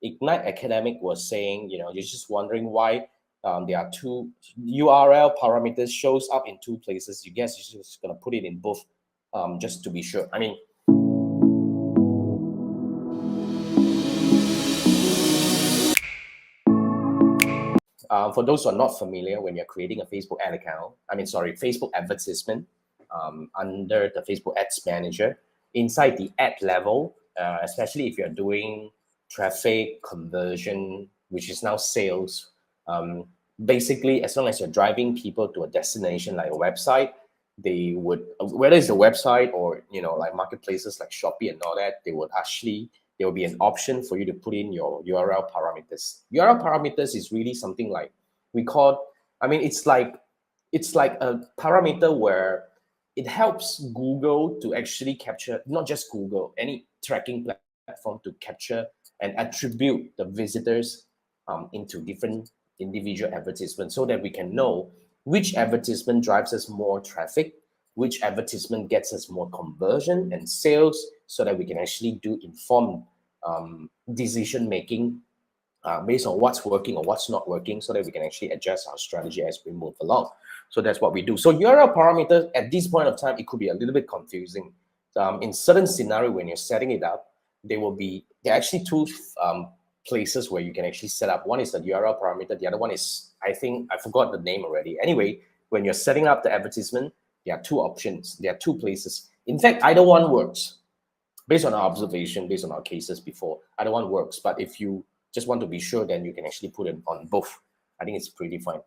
Ignite Academic was saying, you're just wondering why there are two URL parameters shows up in two places. You guess you're just gonna put it in both, just to be sure. I mean, for those who are not familiar, when you're creating a Facebook ad account, Facebook advertisement under the Facebook Ads Manager, inside the ad level, especially if you're doing traffic conversion, which is now sales, basically, as long as you're driving people to a destination like a website, they would, whether it's a website or, like marketplaces like Shopee and all that, there will be an option for you to put in your URL parameters. URL parameters is really something like it's like a parameter where it helps Google to actually capture, not just Google, any tracking platform to capture and attribute the visitors into different individual advertisements, so that we can know which advertisement drives us more traffic, which advertisement gets us more conversion and sales, so that we can actually do informed decision making based on what's working or what's not working, so that we can actually adjust our strategy as we move along. So that's what we do. So URL parameters at this point of time, it could be a little bit confusing. In certain scenario, when you're setting it up, there are actually two places where you can actually set up. One is the URL parameter. The other one is, I think, I forgot the name already. Anyway, when you're setting up the advertisement, there are two options. There are two places. In fact, either one works. Based on our observation, based on our cases before, either one works. But if you just want to be sure, then you can actually put it on both. I think it's pretty fine.